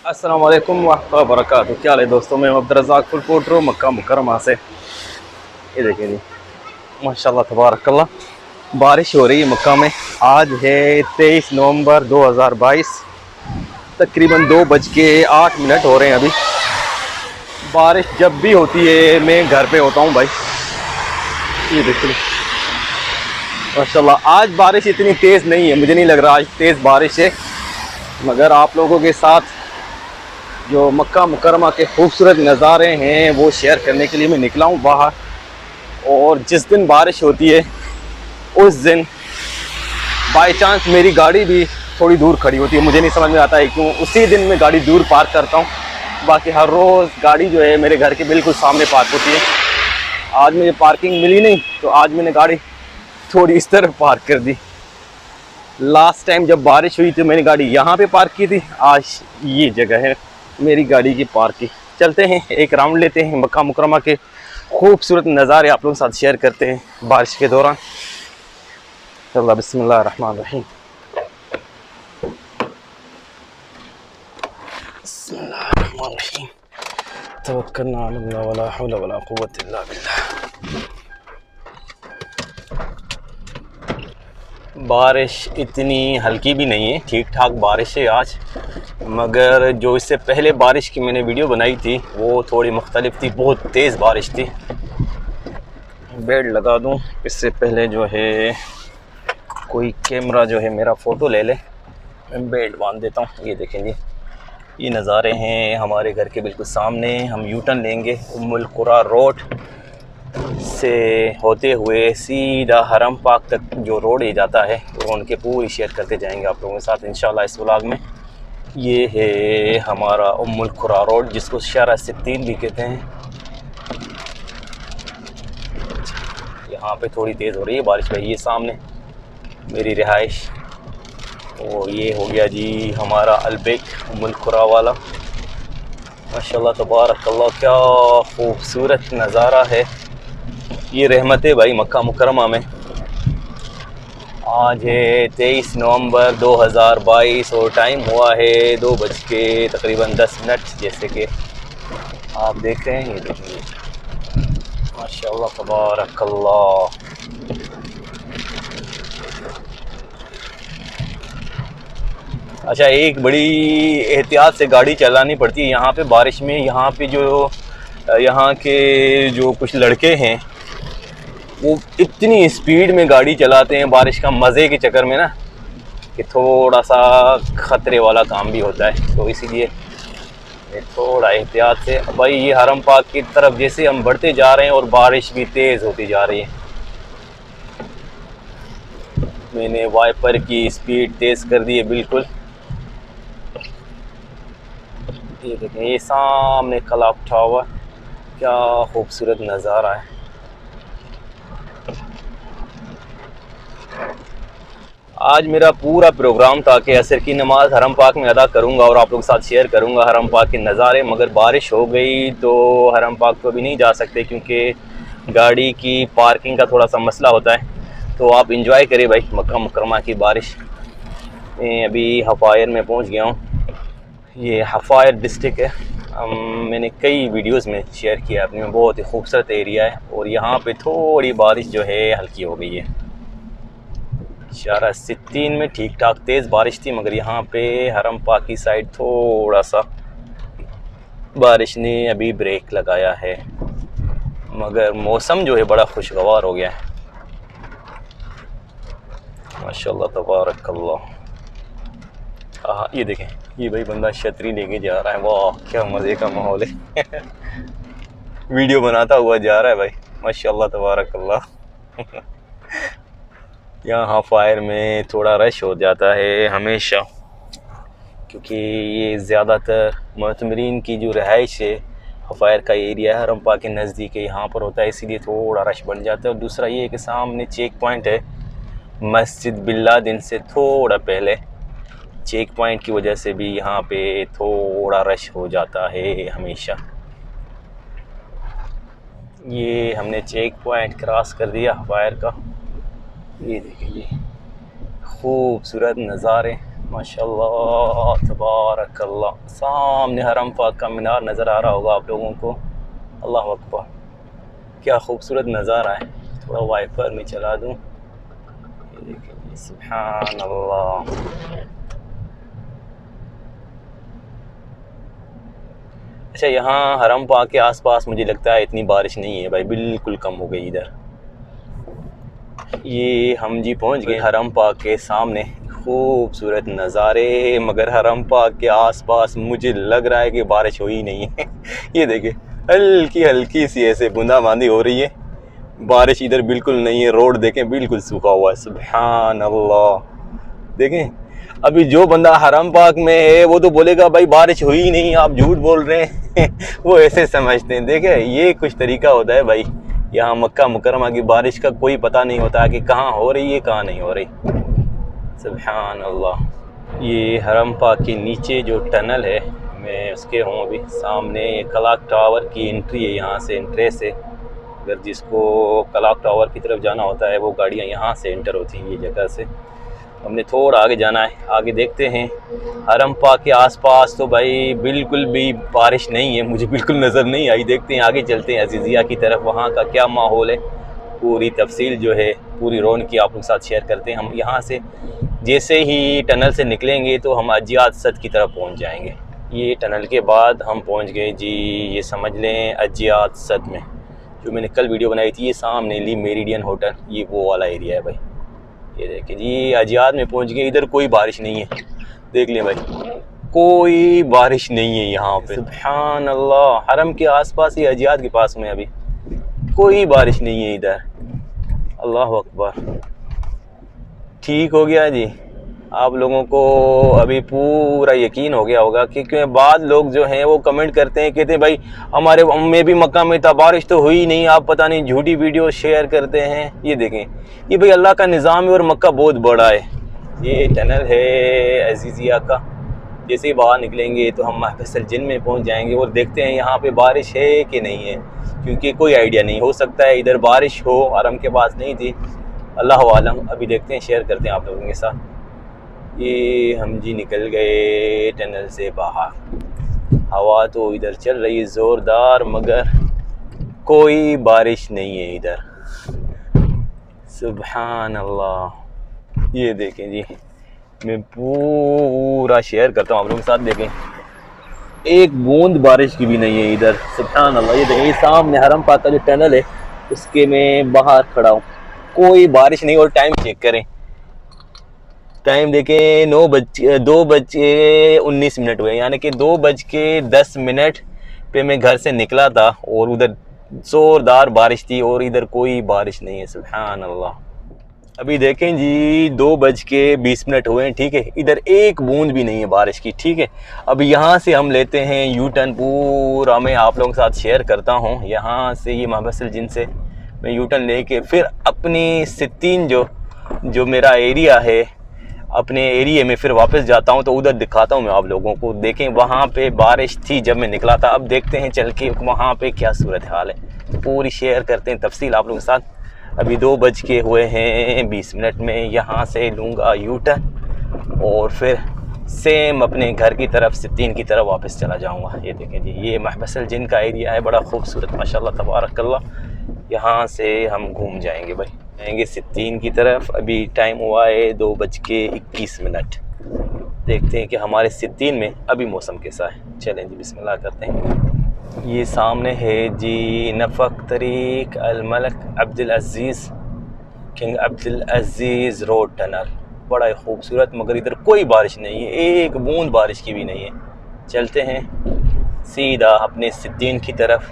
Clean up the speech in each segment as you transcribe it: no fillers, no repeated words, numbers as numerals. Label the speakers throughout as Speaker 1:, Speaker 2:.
Speaker 1: अस्सलाम वालेकुम वरहमतुल्लाहि वबरकातुहू। क्या हाल है दोस्तों, मैं अब्दुर्रज़ाक फुलकोटरो मक्का मुकर्रमा से। ये देखिए जी, माशाल्लाह तबारकल्लाह बारिश हो रही है मक्का में। आज है 23 नवंबर 2022, तकरीबन 2:08 हो रहे हैं अभी। बारिश जब भी होती है मैं घर पे होता हूँ भाई। ये देखिए माशाल्लाह आज बारिश इतनी तेज़ नहीं है, मुझे नहीं लग रहा आज तेज़ बारिश है, मगर आप लोगों के साथ जो मक्का मुकरमा के खूबसूरत नज़ारे हैं वो शेयर करने के लिए मैं निकला हूँ बाहर। और जिस दिन बारिश होती है उस दिन बाय चांस मेरी गाड़ी भी थोड़ी दूर खड़ी होती है, मुझे नहीं समझ में आता है क्यों। उसी दिन मैं गाड़ी दूर पार्क करता हूँ, बाकी हर रोज़ गाड़ी जो है मेरे घर के बिल्कुल सामने पार्क होती है। आज मुझे पार्किंग मिली नहीं तो आज मैंने गाड़ी थोड़ी इस तरफ पार्क कर दी। लास्ट टाइम जब बारिश हुई तो मैंने गाड़ी यहाँ पे पार्क की थी, आज ये जगह है मेरी गाड़ी की पार्क की। चलते हैं एक राउंड लेते हैं, मक्का मुकरमा के खूबसूरत नज़ारे आप लोगों के साथ शेयर करते हैं बारिश के दौरान। चलो बिस्मिल्लाह रहमान रहीम। बिस्मिल्लाह रहमान रहीम। तवक्कलना अल्लाह वला हौला वला कुव्वता इल्ला बिल्लाह। बारिश इतनी हल्की भी नहीं है, ठीक ठाक बारिश है आज, मगर जो इससे पहले बारिश की मैंने वीडियो बनाई थी वो थोड़ी मुख्तलिफ थी, बहुत तेज़ बारिश थी। बेड लगा दूं इससे पहले जो है कोई कैमरा जो है मेरा फ़ोटो ले ले, मैं बेड बांध देता हूँ। ये देखें जी, ये नज़ारे हैं हमारे घर के बिल्कुल सामने। हम यू टर्न लेंगे उम्मुल कुरा रोड से होते हुए सीधा हरम पाक तक जो रोड ही जाता है वो उनके पूरी शेयर करते जाएंगे आप लोगों के साथ इंशाल्लाह इस व्लॉग में। ये है हमारा उम्मुल कुरा रोड जिसको शारा सित्तीन भी कहते हैं। यहाँ पे थोड़ी तेज़ हो रही है बारिश भाई। ये सामने मेरी रिहाइश और ये हो गया जी हमारा अलबेक उम्मुल कुरा वाला। माशाल्लाह तबारकल्लाह, क्या खूबसूरत नज़ारा है। ये रहमत है भाई मक्का मुकरमा में। आज है 23 नवंबर 2022 और टाइम हुआ है 2 बज के तकरीबन 10 मिनट, जैसे कि आप देख रहे हैं। ये देखिए माशाल्लाह तबारकल्लाह। अच्छा, एक बड़ी एहतियात से गाड़ी चलानी पड़ती है यहाँ पे बारिश में। यहाँ पे जो यहाँ के जो कुछ लड़के हैं वो इतनी स्पीड में गाड़ी चलाते हैं बारिश का मज़े के चक्कर में ना, कि थोड़ा सा ख़तरे वाला काम भी होता है। तो इसीलिए थोड़ा एहतियात से भाई। ये हरम पाक की तरफ जैसे हम बढ़ते जा रहे हैं और बारिश भी तेज़ होती जा रही है। मैंने वाइपर की स्पीड तेज़ कर दी है बिल्कुल। ये देखें, ये सामने क्लॉक टावर, क्या खूबसूरत नज़ारा है। आज मेरा पूरा प्रोग्राम था कि असर की नमाज़ हरम पाक में अदा करूंगा और आप लोगों के साथ शेयर करूंगा हरम पाक के नज़ारे, मगर बारिश हो गई तो हरम पाक तो अभी नहीं जा सकते क्योंकि गाड़ी की पार्किंग का थोड़ा सा मसला होता है। तो आप इंजॉय करें भाई मक्का मुकरमा की बारिश। मैं अभी हफ़ायर में पहुंच गया हूं। ये हफ़ायर डिस्ट्रिक्ट है, मैंने कई वीडियोस में शेयर किया अपने में। बहुत ही खूबसूरत एरिया है और यहाँ पे थोड़ी बारिश जो है हल्की हो गई है। शारा सित्तीन में ठीक ठाक तेज़ बारिश थी, मगर यहाँ पे हरम पाक की साइड थोड़ा सा बारिश ने अभी ब्रेक लगाया है, मगर मौसम जो है बड़ा खुशगवार हो गया है। माशाल्लाह तबारकल्लाह। हाँ, ये देखें, ये भाई बंदा छतरी लेके जा रहा है। वाह, क्या मज़े का माहौल है। वीडियो बनाता हुआ जा रहा है भाई, माशाल्लाह तबारकल्लाह। यहाँ फायर में थोड़ा रश हो जाता है हमेशा, क्योंकि ये ज़्यादातर मुअतमरीन की जो रहाइश है फायर का एरिया है हरम पाक के नज़दीक है, यहाँ पर होता है, इसीलिए थोड़ा रश बढ़ जाता है। और दूसरा ये है कि सामने चेक पॉइंट है मस्जिद बिल्लादिन से थोड़ा पहले। चेक पॉइंट की वजह से भी यहाँ पे थोड़ा रश हो जाता है हमेशा। ये हमने चेक पॉइंट क्रॉस कर दिया फायर का। ये देखिए खूबसूरत नज़ारे माशाल्लाह तबारकल्लाह। सामने हरम पाक का मीनार नज़र आ रहा होगा आप लोगों को। अल्लाह अकबर, क्या खूबसूरत नज़ारा है। थोड़ा वाइपर में चला दूँ, सुभान अल्लाह। अच्छा, यहाँ हरम पाक के आसपास मुझे लगता है इतनी बारिश नहीं है भाई, बिल्कुल कम हो गई इधर। ये हम जी पहुँच गए हरम पाक के सामने। खूबसूरत नज़ारे, मगर हरम पाक के आसपास मुझे लग रहा है कि बारिश हो ही नहीं है। ये देखिए, हल्की हल्की सी ऐसे बूंदाबांदी हो रही है, बारिश इधर बिल्कुल नहीं है। रोड देखें बिल्कुल सूखा हुआ है। सुभान अल्लाह। देखें, अभी जो बंदा हरम पाक में है वो तो बोलेगा भाई बारिश हुई ही नहीं, आप झूठ बोल रहे हैं। वो ऐसे समझते हैं। देखें, ये कुछ तरीका होता है भाई। यहाँ मक्का मुकरमा की बारिश का कोई पता नहीं होता कि कहाँ हो रही है कहाँ नहीं हो रही। सुभान अल्लाह। ये हरम पाक के नीचे जो टनल है, मैं उसके हूँ अभी सामने। क्लॉक टावर की एंट्री है, यहाँ से एंट्रेंस है। अगर जिसको क्लॉक टावर की तरफ जाना होता है वो गाड़ियाँ यहाँ से एंटर होती हैं, ये जगह से। हमने थोड़ा आगे जाना है, आगे देखते हैं। हरम पाक के आसपास तो भाई बिल्कुल भी बारिश नहीं है, मुझे बिल्कुल नज़र नहीं आई। देखते हैं, आगे चलते हैं अजीज़िया की तरफ, वहाँ का क्या माहौल है। पूरी तफसील जो है, पूरी रौनकी आप लोगों के साथ शेयर करते हैं। हम यहाँ से जैसे ही टनल से निकलेंगे तो हम अजियात सद की तरफ पहुँच जाएंगे। ये टनल के बाद हम पहुँच गए जी, ये समझ लें अजियात सद में। जो मैंने कल वीडियो बनाई थी, ये सामने ली मेरिडियन होटल, ये वो वाला एरिया है भाई। ये देखिए जी, अजियात में पहुंच गए। इधर कोई बारिश नहीं है, देख लें भाई, कोई बारिश नहीं है यहाँ पे। सुभान अल्लाह, हरम के आसपास ही, अजियात के पास में अभी कोई बारिश नहीं है इधर। अल्लाह अकबर। ठीक हो गया जी, आप लोगों को अभी पूरा यकीन हो गया होगा कि क्योंकि बाद लोग जो हैं वो कमेंट करते हैं, कहते हैं भाई हमारे में भी मक्का में था, बारिश तो हुई नहीं, आप पता नहीं झूठी वीडियो शेयर करते हैं। ये देखें, ये भाई अल्लाह का निज़ाम है और मक्का बहुत बड़ा है। ये टनल है अजीज़िया का। जैसे ही बाहर निकलेंगे तो हम महफिल जिन में पहुंच जाएंगे और देखते हैं यहाँ पे बारिश है कि नहीं है, क्योंकि कोई आइडिया नहीं, हो सकता है इधर बारिश हो, हरम के पास नहीं थी, अल्लाह आलम। अभी देखते हैं, शेयर करते हैं आप लोगों के साथ। ये हम जी निकल गए टनल से बाहर। हवा तो इधर चल रही है ज़ोरदार, मगर कोई बारिश नहीं है इधर। सुभान अल्लाह। ये देखें जी, मैं पूरा शेयर करता हूँ आप लोगों के साथ। देखें, एक बूंद बारिश की भी नहीं है इधर। सुभान अल्लाह। ये देखें, ये सामने हरम पाक का जो टनल है उसके मैं बाहर खड़ा हूँ, कोई बारिश नहीं। और टाइम चेक करें, टाइम देखें, 2:19 हुए, यानी कि 2:10 पे मैं घर से निकला था और उधर ज़ोरदार बारिश थी और इधर कोई बारिश नहीं है। सुभान अल्लाह। अभी देखें जी, 2:20 हुए हैं, ठीक है, इधर एक बूंद भी नहीं है बारिश की, ठीक है। अब यहाँ से हम लेते हैं यू टर्न, पूरा मैं आप लोगों के साथ शेयर करता हूँ। यहाँ से ये महफिल जिन से मैं यू टर्न लेके फिर अपनी सित्तीन जो मेरा एरिया है, अपने एरिया में फिर वापस जाता हूँ, तो उधर दिखाता हूँ मैं आप लोगों को। देखें, वहाँ पे बारिश थी जब मैं निकला था। अब देखते हैं चल के वहाँ पे क्या सूरत हाल है, पूरी शेयर करते हैं तफसील आप लोगों के साथ। अभी 2:20 में यहाँ से लूँगा यू टर्न और फिर सेम अपने घर की तरफ, सित्तीन की तरफ वापस चला जाऊँगा। ये देखें जी, ये महफिल जिन का एरिया है, बड़ा खूबसूरत माशाल्लाह तबारकल्लाह। यहाँ से हम घूम जाएंगे भाई, जाएंगे सित्तीन की तरफ। अभी टाइम हुआ है 2:21। देखते हैं कि हमारे सित्तीन में अभी मौसम कैसा है। चलें जी, बिस्मिल्लाह करते हैं। ये सामने है जी नफ़क तरीक अल मलिक अब्दुल अज़ीज़, किंग अब्दुल अज़ीज़ रोड टनल, बड़ा ही खूबसूरत। मगर इधर कोई बारिश नहीं है, एक बूंद बारिश की भी नहीं है। चलते हैं सीधा अपने सित्तीन की तरफ,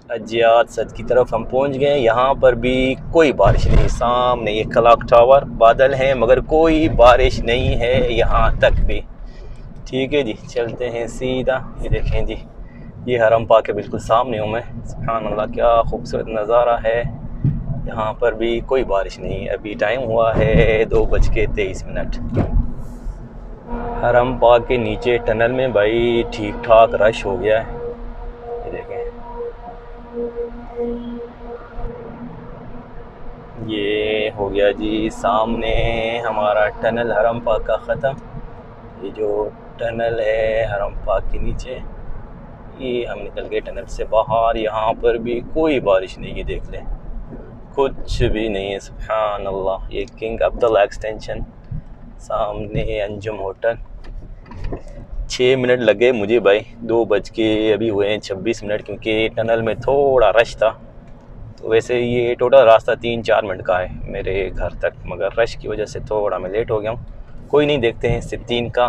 Speaker 1: अजियात सद की तरफ हम पहुंच गए। यहाँ पर भी कोई बारिश नहीं। सामने ये क्लॉक टावर, बादल हैं मगर कोई बारिश नहीं है यहाँ तक भी, ठीक है जी। चलते हैं सीधा। ये देखें जी, ये हरम पाक के बिल्कुल सामने हूँ मैं। सुभान अल्लाह, क्या खूबसूरत नज़ारा है। यहाँ पर भी कोई बारिश नहीं है। अभी टाइम हुआ है 2:23। हरम पाक के नीचे टनल में भाई ठीक ठाक रश हो गया है। ये देखें, ये हो गया जी सामने हमारा टनल हरम पाक का ख़त्म। ये जो टनल है हरम पाक के नीचे, ये हम निकल गए टनल से बाहर। यहाँ पर भी कोई बारिश नहीं है, देख लें कुछ भी नहीं है। सुभान अल्लाह। ये किंग अब्दुल्ला एक्सटेंशन, सामने अंजुम होटल। 6 मिनट लगे मुझे भाई, 2 बज के अभी हुए हैं 26 मिनट, क्योंकि टनल में थोड़ा रश था। तो वैसे ये टोटल रास्ता 3-4 मिनट का है मेरे घर तक, मगर रश की वजह से थोड़ा मैं लेट हो गया हूँ। कोई नहीं, देखते हैं सित्तीन का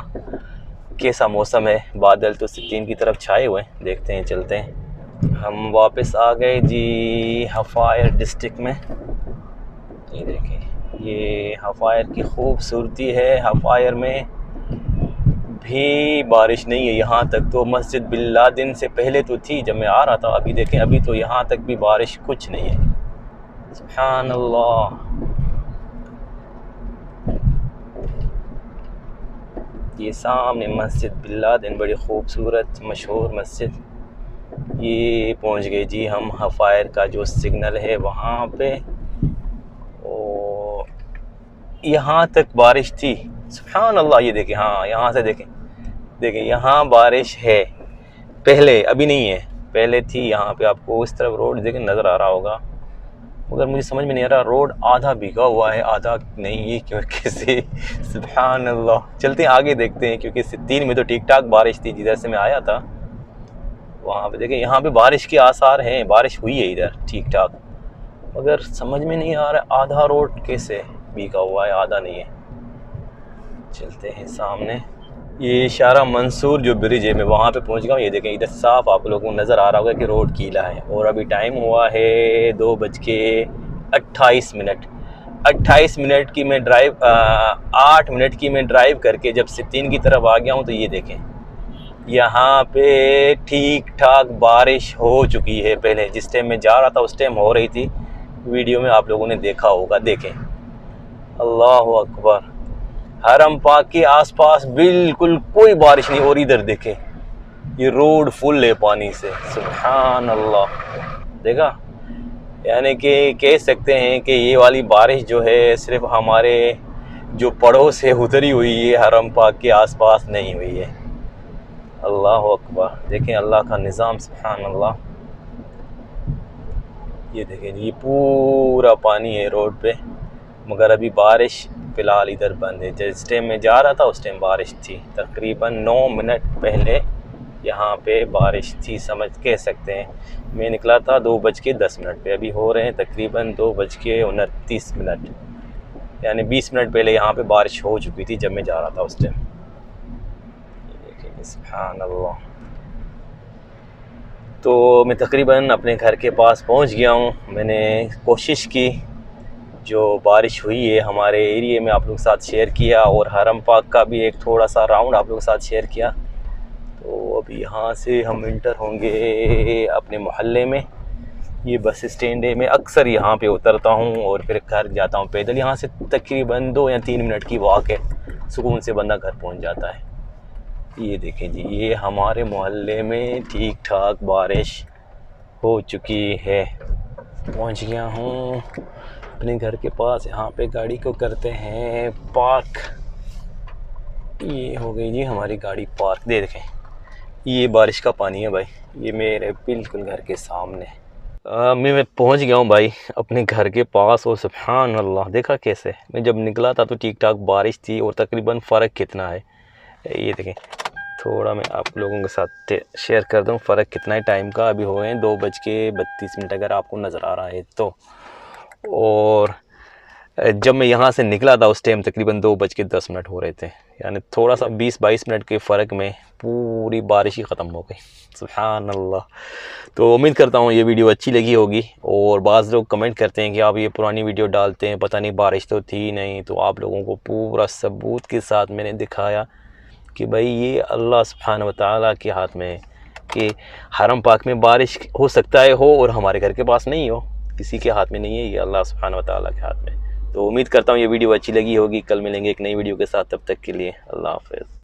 Speaker 1: कैसा मौसम है। बादल तो सित्तीन की तरफ छाए हुए हैं, देखते हैं चलते हैं। हम वापस आ गए जी हफ़ायर डिस्ट्रिक्ट में। ये देखें, ये हफ़ायर की खूबसूरती है। हफ़ायर में भी बारिश नहीं है यहाँ तक। तो मस्जिद बिन लादेन से पहले तो थी जब मैं आ रहा था, अभी देखें अभी तो यहाँ तक भी बारिश कुछ नहीं है। सुभान अल्लाह। ये सामने मस्जिद बिन लादेन, बड़ी खूबसूरत मशहूर मस्जिद। ये पहुँच गए जी हम हफ़ायर का जो सिग्नल है वहाँ पे। और यहाँ तक बारिश थी। सुभान अल्लाह। ये देखें, हाँ यहाँ से देखें, देखें यहाँ बारिश है पहले, अभी नहीं है, पहले थी। यहाँ पे आपको इस तरफ रोड देखें नज़र आ रहा होगा, मगर मुझे समझ में नहीं आ रहा रोड आधा भीगा हुआ है आधा नहीं है, क्यों कैसे। सुभान अल्लाह। चलते हैं आगे देखते हैं, क्योंकि 3 में तो ठीक ठाक बारिश थी जिधर से मैं आया था। वहाँ पे देखें, यहाँ पे बारिश के आसार हैं, बारिश हुई है इधर ठीक ठाक, मगर समझ में नहीं आ रहा आधा रोड कैसे भीगा हुआ है आधा नहीं है। चलते हैं सामने। ये शारा मंसूर जो ब्रिज है, मैं वहाँ पे पहुँच गया हूँ। ये देखें इधर साफ आप लोगों को नज़र आ रहा होगा कि रोड गीला है। और अभी टाइम हुआ है 2:28 मिनट। 28 मिनट की मैं ड्राइव 8 मिनट की मैं ड्राइव करके जब सित्तीन की तरफ आ गया हूँ, तो ये देखें यहाँ पे ठीक ठाक बारिश हो चुकी है। पहले जिस टाइम मैं जा रहा था उस टाइम हो रही थी, वीडियो में आप लोगों ने देखा होगा। देखें, अल्लाह अकबर। हरम पाक के आसपास बिल्कुल कोई बारिश नहीं, और इधर देखें ये रोड फुल है पानी से। सुभान अल्लाह। देखा, यानी कि कह सकते हैं कि ये वाली बारिश जो है सिर्फ हमारे जो पड़ोस है उधर ही हुई है, हरम पाक के आसपास नहीं हुई है। अल्लाह अकबर। देखें अल्लाह का निज़ाम। सुभान अल्लाह। ये देखें ये पूरा पानी है रोड पे, मगर अभी बारिश फ़िलहाल इधर बंद है। जिस टाइम मैं जा रहा था उस टाइम बारिश थी। तकरीबन 9 मिनट पहले यहाँ पे बारिश थी, समझ कह सकते हैं। मैं निकला था 2:10 पे, अभी हो रहे हैं तकरीबन 2:29 मिनट, यानी 20 मिनट पहले यहाँ पे बारिश हो चुकी थी जब मैं जा रहा था उस टाइम। सुभान अल्लाह। तो मैं तकरीबन अपने घर के पास पहुँच गया हूँ। मैंने कोशिश की, जो बारिश हुई है हमारे एरिए में आप लोगों के साथ शेयर किया, और हरम पाक का भी एक थोड़ा सा राउंड आप लोगों के साथ शेयर किया। तो अभी यहाँ से हम इंटर होंगे अपने मोहल्ले में। ये बस स्टैंड है, मैं अक्सर यहाँ पे उतरता हूँ और फिर घर जाता हूँ पैदल। यहाँ से तकरीबन 2 या 3 मिनट की वॉक है, सुकून से बंदा घर पहुँच जाता है। ये देखें जी, ये हमारे मोहल्ले में ठीक ठाक बारिश हो चुकी है। पहुँच गया हूँ अपने घर के पास। यहाँ पे गाड़ी को करते हैं पार्क। ये हो गई जी हमारी गाड़ी पार्क। दे देखें, ये बारिश का पानी है भाई, ये मेरे बिल्कुल घर के सामने। मैं पहुँच गया हूँ भाई अपने घर के पास। और सुभान अल्लाह, देखा कैसे मैं जब निकला था तो ठीक ठाक बारिश थी, और तकरीबन फ़र्क कितना है ये देखें। थोड़ा मैं आप लोगों के साथ शेयर कर दूँ फ़र्क कितना है टाइम का। अभी हुए हैं 2:32 अगर आपको नज़र आ रहा है तो। और जब मैं यहाँ से निकला था उस टाइम तकरीबन 2:10 हो रहे थे, यानी थोड़ा सा 20-22 मिनट के फ़र्क में पूरी बारिश ही ख़त्म हो गई। सुभान अल्लाह। तो उम्मीद करता हूँ ये वीडियो अच्छी लगी होगी। और बाज़ लोग कमेंट करते हैं कि आप ये पुरानी वीडियो डालते हैं, पता नहीं बारिश तो थी नहीं। तो आप लोगों को पूरा सबूत के साथ मैंने दिखाया कि भाई ये अल्लाह सुब्हानहू व तआला के हाथ में है कि हरम पाक में बारिश हो सकता है हो और हमारे घर के पास नहीं हो, किसी के हाथ में नहीं है, ये अल्लाह सुब्हानहू व तआला के हाथ में। तो उम्मीद करता हूँ ये वीडियो अच्छी लगी होगी। कल मिलेंगे एक नई वीडियो के साथ, तब तक के लिए अल्लाह हाफ़िज़।